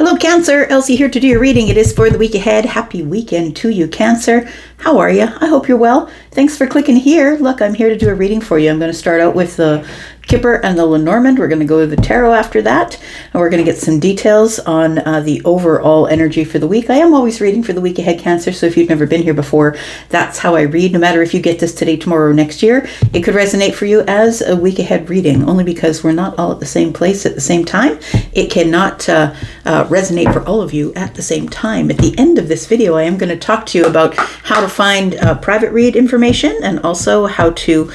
Hello, Cancer. Elsie here to do your reading. It is for the week ahead. Happy weekend to you, Cancer. How are you? I hope you're well. Thanks for clicking here. Look, I'm here to do a reading for you. I'm going to start out with the Kipper and the Lenormand. We're going to go to the Tarot after that, and we're going to get some details on the overall energy for the week. I am always reading for the week ahead, Cancer, so if you've never been here before, that's how I read. No matter if you get this today, tomorrow, or next year, it could resonate for you as a week ahead reading, only because we're not all at the same place at the same time. It cannot resonate for all of you at the same time. At the end of this video, I am going to talk to you about how to find private read information, and also how to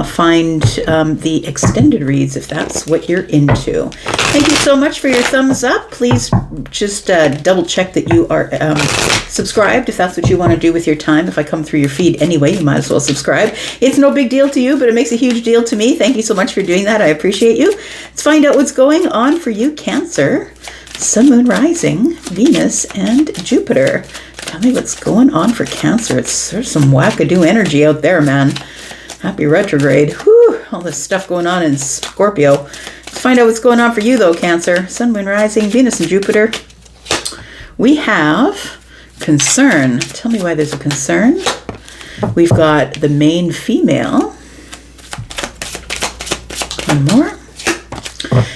find the extended reads if that's what you're into. Thank you so much for your thumbs up. Please just double check that you are subscribed if that's what you want to do with your time. If I come through your feed anyway, you might as well subscribe. It's no big deal to you, but it makes a huge deal to me. Thank you so much for doing that. I appreciate you. Let's find out what's going on for you, Cancer. Sun, Moon, Rising, Venus, and Jupiter. Tell me what's going on for Cancer. There's some wackadoo energy out there, man. Happy retrograde. Whew, all this stuff going on in Scorpio. Let's find out what's going on for you, though, Cancer. Sun, Moon, Rising, Venus, and Jupiter. We have concern. Tell me why there's a concern. We've got the main female. One more.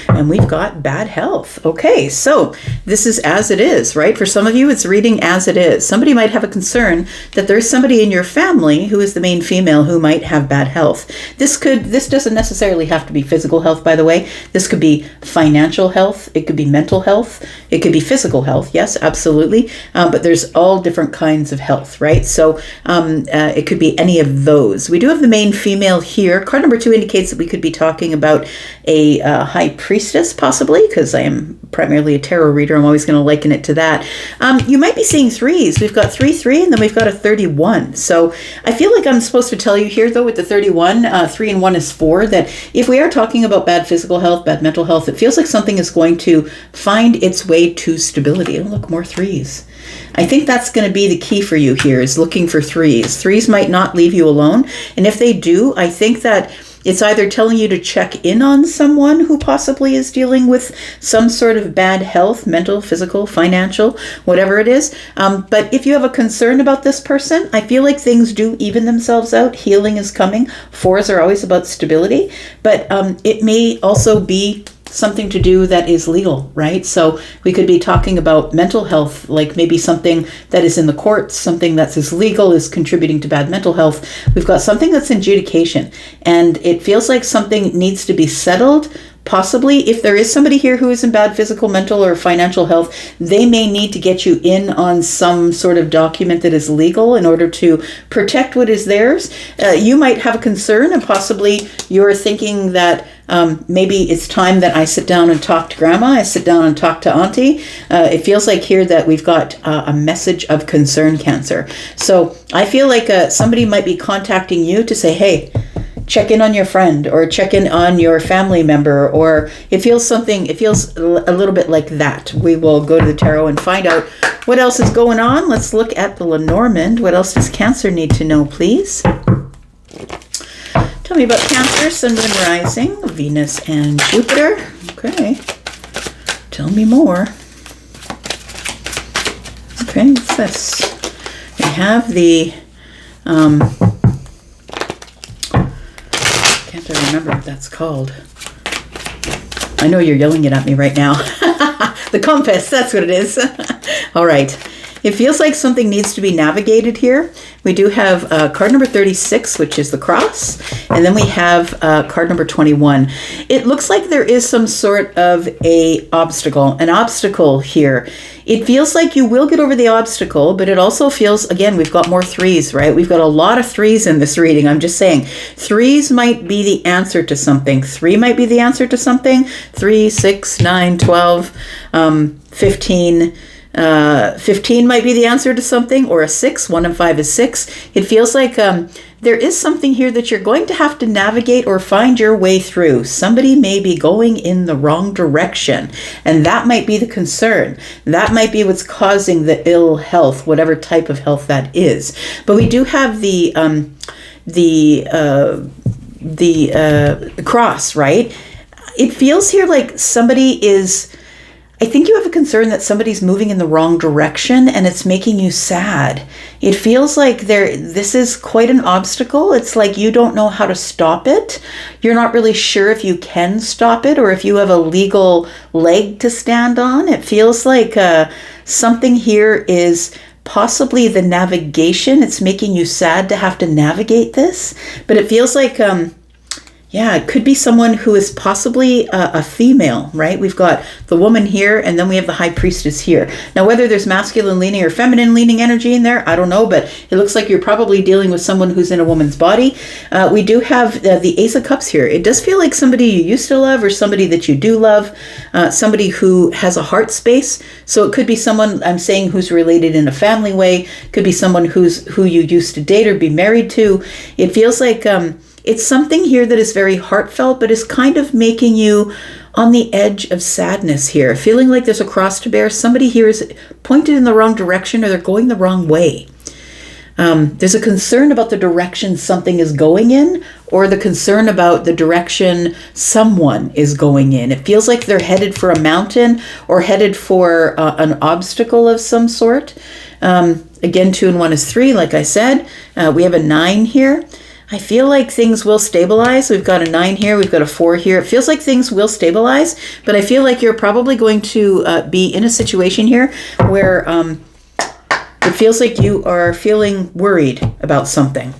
And we've got bad health. Okay, so this is as it is, right? For some of you, it's reading as it is. Somebody might have a concern that there's somebody in your family who is the main female who might have bad health. This doesn't necessarily have to be physical health, by the way. This could be financial health. It could be mental health. It could be physical health. Yes, absolutely. But there's all different kinds of health, right? So it could be any of those. We do have the main female here. Card number 2 indicates that we could be talking about a high priestess, possibly, because I am primarily a tarot reader. I'm always going to liken it to that. You might be seeing threes. We've got 3, and then we've got a 31. So I feel like I'm supposed to tell you here, though, with the 31, 3 and 1 is 4, that if we are talking about bad physical health, bad mental health, it feels like something is going to find its way to stability. Oh, look, more 3s. I think that's going to be the key for you here, is looking for 3s. 3s might not leave you alone. And if they do, I think that it's either telling you to check in on someone who possibly is dealing with some sort of bad health, mental, physical, financial, whatever it is. But if you have a concern about this person, I feel like things do even themselves out. Healing is coming. 4s are always about stability. But it may also be something to do that is legal, right? So we could be talking about mental health, like maybe something that is in the courts, something that's as legal is contributing to bad mental health. We've got something that's adjudication, and it feels like something needs to be settled. Possibly, if there is somebody here who is in bad physical, mental, or financial health, they may need to get you in on some sort of document that is legal in order to protect what is theirs. You might have a concern, and possibly you're thinking that maybe it's time that I sit down and talk to grandma, I sit down and talk to auntie. It feels like here that we've got a message of concern, Cancer. So I feel like somebody might be contacting you to say, hey, check in on your friend, or check in on your family member, or it feels a little bit like that. We will go to the tarot and find out what else is going on. Let's look at the Lenormand. What else does Cancer need to know, please? Tell me about Cancer, Sun, Moon, Rising, Venus, and Jupiter. Okay. Tell me more. Okay, what's this? We have the can't I remember what that's called. I know you're yelling it at me right now. The compass, that's what it is. All right. It feels like something needs to be navigated here. We do have card number 36, which is the cross, and then we have card number 21. It looks like there is some sort of an obstacle here. It feels like you will get over the obstacle, but it also feels, again, we've got more 3s, right? We've got a lot of 3s in this reading. I'm just saying, 3s might be the answer to something. 3 might be the answer to something. 3, 6, 9, 12, 15. 15 might be the answer to something, or a 6. 1 and 5 is 6. It feels like there is something here that you're going to have to navigate or find your way through. Somebody may be going in the wrong direction, and that might be the concern. That might be what's causing the ill health, whatever type of health that is. But we do have the cross, right? It feels here like somebody is I think you have a concern that somebody's moving in the wrong direction and it's making you sad. It feels like this is quite an obstacle. It's like you don't know how to stop it. You're not really sure if you can stop it or if you have a legal leg to stand on. It feels like something here is possibly the navigation. It's making you sad to have to navigate this, but it feels like it could be someone who is possibly a female, right? We've got the woman here, and then we have the high priestess here. Now, whether there's masculine leaning or feminine leaning energy in there, I don't know, but it looks like you're probably dealing with someone who's in a woman's body. We do have the Ace of Cups here. It does feel like somebody you used to love or somebody that you do love, somebody who has a heart space. So it could be someone, I'm saying, who's related in a family way. Could be someone who you used to date or be married to. It feels like it's something here that is very heartfelt, but is kind of making you on the edge of sadness here, feeling like there's a cross to bear. Somebody here is pointed in the wrong direction or they're going the wrong way. There's a concern about the direction something is going in or the concern about the direction someone is going in. It feels like they're headed for a mountain or headed for an obstacle of some sort. Again, 2 and 1 is 3, like I said. We have a 9 here. I feel like things will stabilize. We've got a 9 here. We've got a 4 here. It feels like things will stabilize, but I feel like you're probably going to be in a situation here where it feels like you are feeling worried about something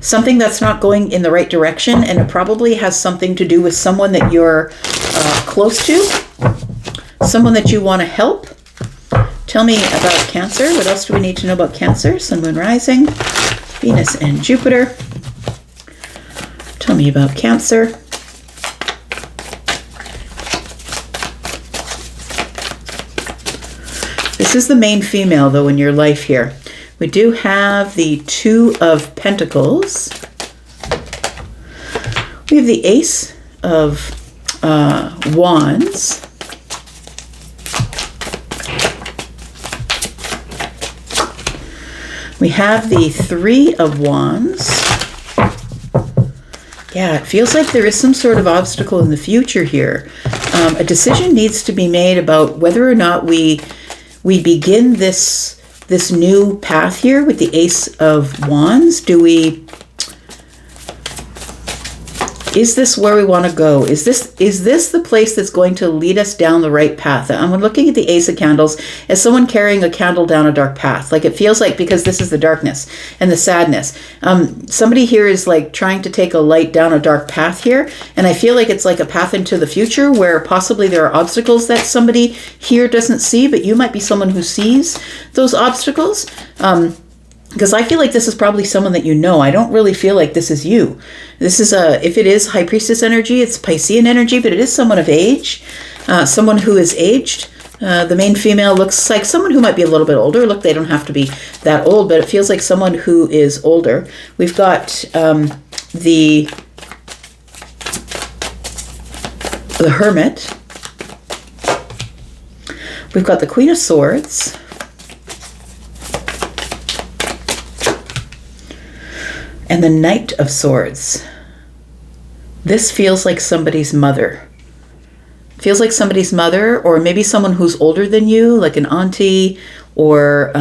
that's not going in the right direction, and it probably has something to do with someone that you're close to, someone that you want to help. Tell me about Cancer. What else do we need to know about Cancer? Sun, Moon, Rising, Venus, and Jupiter. Tell me about Cancer. This is the main female, though, in your life here. We do have the 2 of Pentacles. We have the Ace of Wands. We have the 3 of Wands. Yeah, it feels like there is some sort of obstacle in the future here. A decision needs to be made about whether or not we begin this new path here with the Ace of Wands. Is this where we want to go? Is this the place that's going to lead us down the right path? I'm looking at the Ace of Candles as someone carrying a candle down a dark path. Like it feels like, because this is the darkness and the sadness. Somebody here is like trying to take a light down a dark path here. And I feel like it's like a path into the future where possibly there are obstacles that somebody here doesn't see, but you might be someone who sees those obstacles. Because I feel like this is probably someone that you know. I don't really feel like this is you. This is if it is High Priestess energy, it's Piscean energy, but it is someone of age, someone who is aged. The main female looks like someone who might be a little bit older. Look, they don't have to be that old, but it feels like someone who is older. We've got the Hermit. We've got the Queen of Swords. And the Knight of Swords. This feels like somebody's mother. Feels like somebody's mother, or maybe someone who's older than you, like an auntie or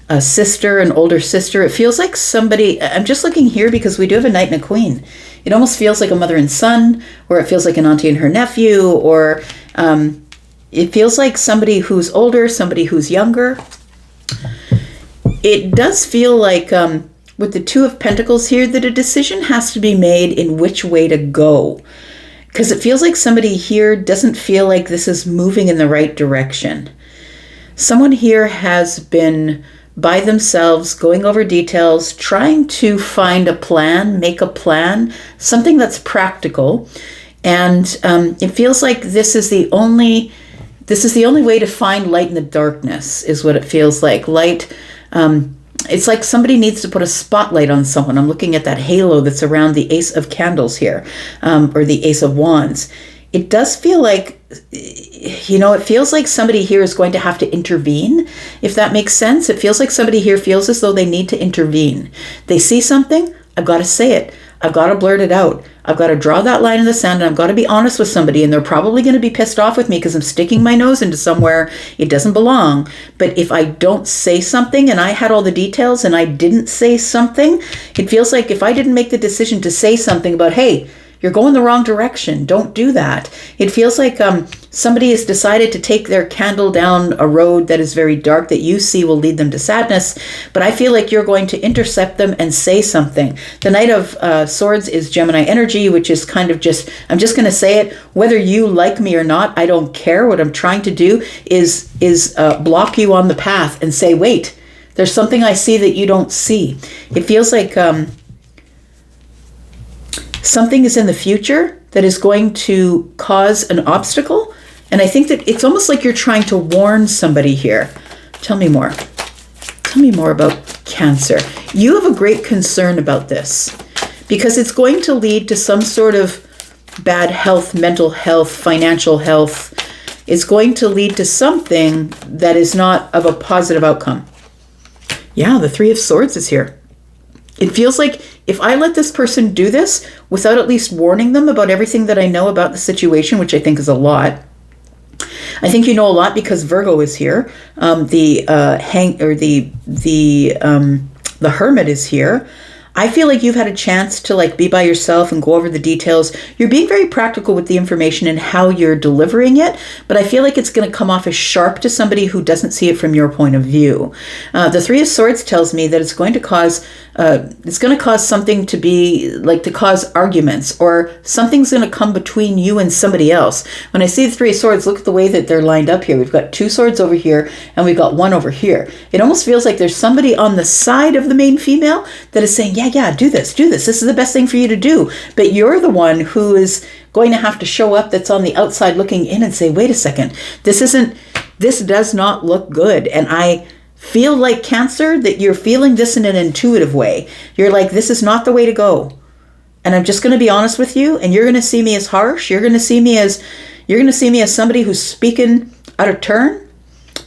a sister, an older sister. It feels like somebody, I'm just looking here because we do have a Knight and a Queen. It almost feels like a mother and son, or it feels like an auntie and her nephew, or it feels like somebody who's older, somebody who's younger. It does feel like with the 2 of Pentacles here, that a decision has to be made in which way to go. Because it feels like somebody here doesn't feel like this is moving in the right direction. Someone here has been by themselves, going over details, trying to find a plan, make a plan, something that's practical. And it feels like this is the only way to find light in the darkness, is what it feels like. Light, it's like somebody needs to put a spotlight on someone. I'm looking at that halo that's around the Ace of Candles here, or the Ace of Wands. It does feel like, it feels like somebody here is going to have to intervene, if that makes sense. It feels like somebody here feels as though they need to intervene. They see something, I've got to say it. I've got to blurt it out. I've got to draw that line in the sand, and I've got to be honest with somebody, and they're probably going to be pissed off with me because I'm sticking my nose into somewhere it doesn't belong. But if I don't say something, and I had all the details and I didn't say something, it feels like if I didn't make the decision to say something about, hey, you're going the wrong direction, don't do that. It feels like somebody has decided to take their candle down a road that is very dark that you see will lead them to sadness, but I feel like you're going to intercept them and say something. The Knight of Swords is Gemini energy, which is kind of just, I'm just going to say it, whether you like me or not, I don't care. What I'm trying to do is block you on the path and say, wait, there's something I see that you don't see. It feels like something is in the future that is going to cause an obstacle. And I think that it's almost like you're trying to warn somebody here. Tell me more. Tell me more about Cancer. You have a great concern about this because it's going to lead to some sort of bad health, mental health, financial health. It's going to lead to something that is not of a positive outcome. Yeah, the Three of Swords is here. It feels like if I let this person do this without at least warning them about everything that I know about the situation, which I think is a lot. I think you know a lot because Virgo is here. The Hermit is here. I feel like you've had a chance to like be by yourself and go over the details. You're being very practical with the information and how you're delivering it, but I feel like it's going to come off as sharp to somebody who doesn't see it from your point of view. The Three of Swords tells me that it's going to cause something to be like to cause arguments, or something's going to come between you and somebody else. When I see the Three of Swords, look at the way that they're lined up here. We've got two swords over here and we've got one over here. It almost feels like there's somebody on the side of the main female that is saying, yeah, do this. This is the best thing for you to do. But you're the one who is going to have to show up that's on the outside looking in and say, wait a second, this does not look good. And I feel like, Cancer, that you're feeling this in an intuitive way. You're like, this is not the way to go. And I'm just going to be honest with you, and you're going to see me as harsh. You're going to see me as somebody who's speaking out of turn.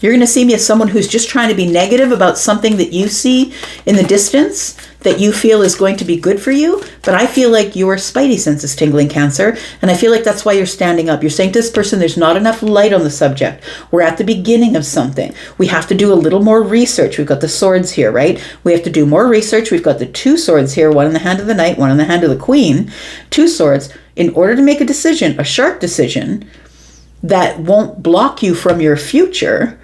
You're going to see me as someone who's just trying to be negative about something that you see in the distance that you feel is going to be good for you. But I feel like your spidey sense is tingling, Cancer. And I feel like that's why you're standing up. You're saying to this person, there's not enough light on the subject. We're at the beginning of something. We have to do a little more research. We've got the swords here, right? We have to do more research. We've got the two swords here, one in the hand of the Knight, one in the hand of the Queen. Two swords. In order to make a decision, a sharp decision that won't block you from your future,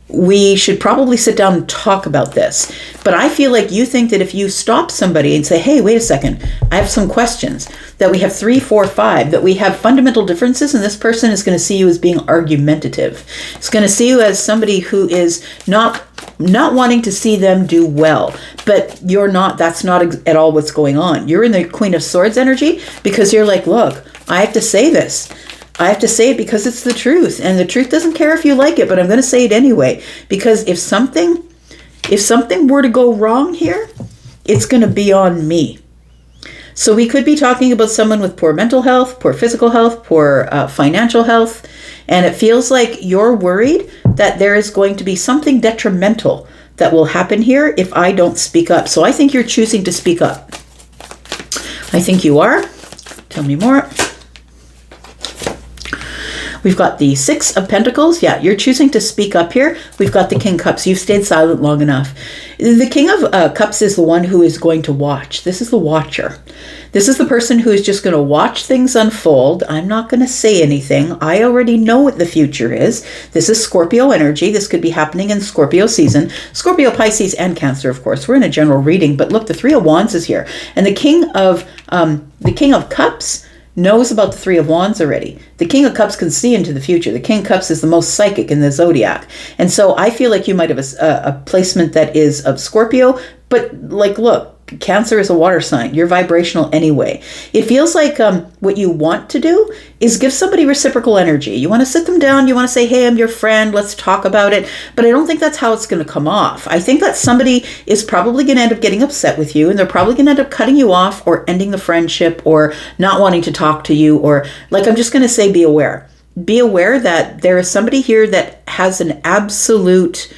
we should probably sit down and talk about this. But I feel like you think that if you stop somebody and say, hey, wait a second, I have some questions, that we have 3, 4, 5, that we have fundamental differences, and this person is going to see you as being argumentative. It's going to see you as somebody who is not wanting to see them do well. But you're not, that's not at all what's going on. You're in the Queen of Swords energy because you're like, look, I have to say this. I have to say it because it's the truth, and the truth doesn't care if you like it, but I'm going to say it anyway, because if something were to go wrong here, it's going to be on me. So we could be talking about someone with poor mental health, poor physical health, poor financial health, and it feels like you're worried that there is going to be something detrimental that will happen here if I don't speak up. So I think you're choosing to speak up. I think you are. Tell me more. We've got the Six of Pentacles. Yeah, you're choosing to speak up here. We've got the King of Cups. You've stayed silent long enough. The King of Cups is the one who is going to watch. This is the watcher. This is the person who is just going to watch things unfold. I'm not going to say anything. I already know what the future is. This is Scorpio energy. This could be happening in Scorpio season. Scorpio, Pisces, and Cancer, of course. We're in a general reading, but look, the Three of Wands is here. And the King of Cups knows about the Three of Wands already. The King of Cups can see into the future. The King of Cups is the most psychic in the zodiac. And so I feel like you might have a placement that is of Scorpio, but like, look, Cancer is a water sign. You're vibrational anyway. It feels like what you want to do is give somebody reciprocal energy. You want to sit them down. You want to say, hey, I'm your friend. Let's talk about it. But I don't think that's how it's going to come off. I think that somebody is probably going to end up getting upset with you, and they're probably going to end up cutting you off or ending the friendship or not wanting to talk to you, or like, I'm just going to say, be aware. Be aware that there is somebody here that has an absolute,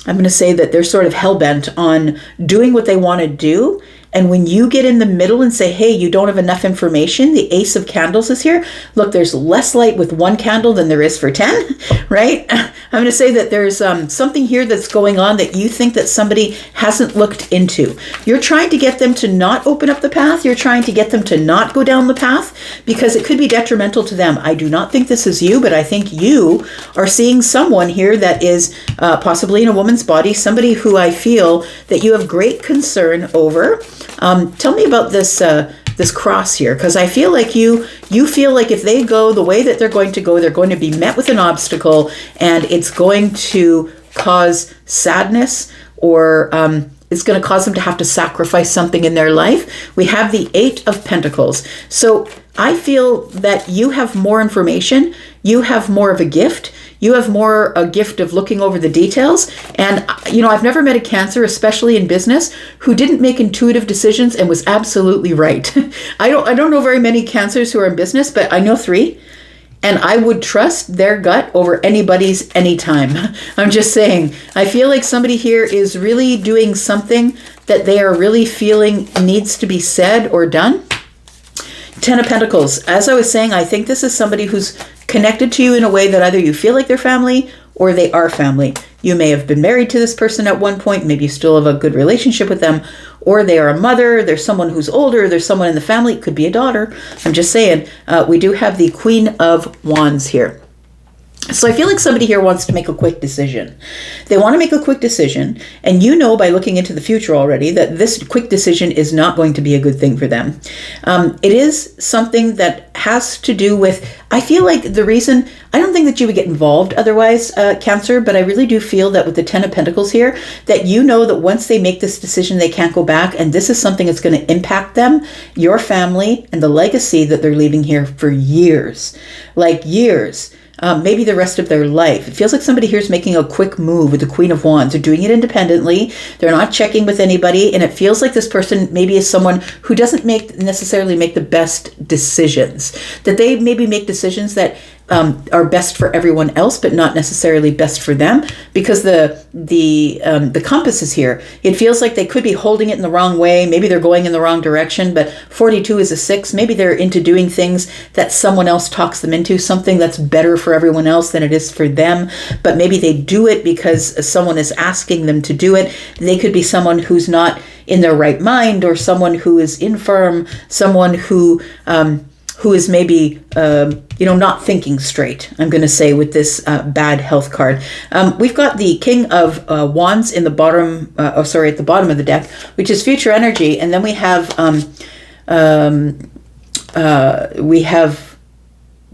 I'm going to say that they're sort of hell-bent on doing what they want to do, And when you get in the middle and say, hey, you don't have enough information, the Ace of Candles is here. Look, there's less light with one candle than there is for 10, right? I'm going to say that there's something here that's going on that you think that somebody hasn't looked into. You're trying to get them to not open up the path. You're trying to get them to not go down the path because it could be detrimental to them. I do not think this is you, but I think you are seeing someone here that is possibly in a woman's body, somebody who I feel that you have great concern over. Tell me about this cross here, because I feel like you feel like if they go the way that they're going to be met with an obstacle, and it's going to cause sadness, or it's going to cause them to have to sacrifice something in their life. We have the Eight of Pentacles. So I feel that you have more information. You have more of a gift. You have more a gift of looking over the details. And, I've never met a Cancer, especially in business, who didn't make intuitive decisions and was absolutely right. I don't know very many Cancers who are in business, but I know 3. And I would trust their gut over anybody's anytime. I'm just saying, I feel like somebody here is really doing something that they are really feeling needs to be said or done. 10 of Pentacles. As I was saying, I think this is somebody who's connected to you in a way that either you feel like they're family or they are family. You may have been married to this person at one point. Maybe you still have a good relationship with them, or they are a mother. There's someone who's older. There's someone in the family. It could be a daughter. I'm just saying, we do have the Queen of Wands here. So I feel like somebody here wants to make a quick decision. They want to make a quick decision, and by looking into the future already that this quick decision is not going to be a good thing for them. It is something that has to do with, I feel like the reason, I don't think that you would get involved otherwise, Cancer, but I really do feel that with the 10 of Pentacles here, that that once they make this decision, they can't go back, and this is something that's going to impact them, your family, and the legacy that they're leaving here for years. Like years. Maybe the rest of their life. It feels like somebody here is making a quick move with the Queen of Wands. They're doing it independently. They're not checking with anybody. And it feels like this person maybe is someone who doesn't necessarily make the best decisions. That they maybe make decisions that are best for everyone else, but not necessarily best for them, because the compass is here. It feels like they could be holding it in the wrong way. Maybe they're going in the wrong direction, but 42 is a 6. Maybe they're into doing things that someone else talks them into, something that's better for everyone else than it is for them. But maybe they do it because someone is asking them to do it. They could be someone who's not in their right mind, or someone who is infirm, someone who is maybe, not thinking straight, I'm going to say, with this bad health card. We've got the King of Wands in the bottom, at the bottom of the deck, which is future energy. And then we have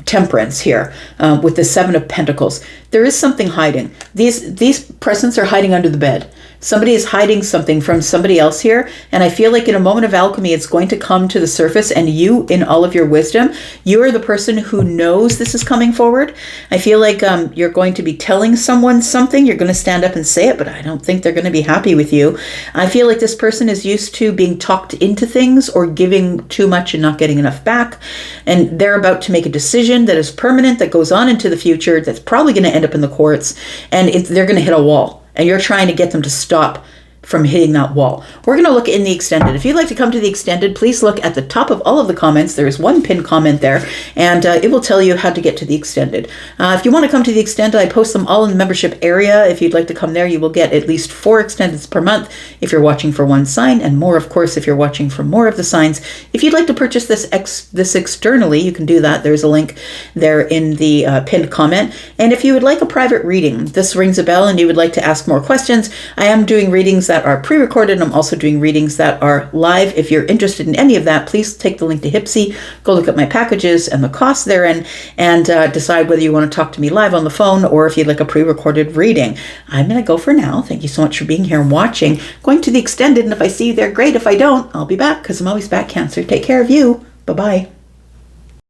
Temperance here with the 7 of Pentacles. There is something hiding. These presents are hiding under the bed. Somebody is hiding something from somebody else here, and I feel like in a moment of alchemy, it's going to come to the surface, and you, in all of your wisdom, you are the person who knows this is coming forward. I feel like you're going to be telling someone something. You're going to stand up and say it, but I don't think they're going to be happy with you. I feel like this person is used to being talked into things or giving too much and not getting enough back, and they're about to make a decision that is permanent, that goes on into the future, that's probably going to end up in the courts, and they're going to hit a wall. And you're trying to get them to stop from hitting that wall. We're going to look in the extended. If you'd like to come to the extended, please look at the top of all of the comments. There is one pinned comment there, and it will tell you how to get to the extended. If you want to come to the extended, I post them all in the membership area. If you'd like to come there, you will get at least 4 extendeds per month if you're watching for one sign, and more, of course, if you're watching for more of the signs. If you'd like to purchase this externally, you can do that. There's a link there in the pinned comment. And if you would like a private reading, this rings a bell, and you would like to ask more questions, I am doing readings that are pre-recorded. I'm also doing readings that are live. If you're interested in any of that, please take the link to Hypsee, go look at my packages and the costs therein, and decide whether you want to talk to me live on the phone or if you'd like a pre-recorded reading. I'm going to go for now. Thank you so much for being here and watching. Going to the extended, and if I see you there, great. If I don't, I'll be back, because I'm always back, Cancer. Take care of you. Bye-bye.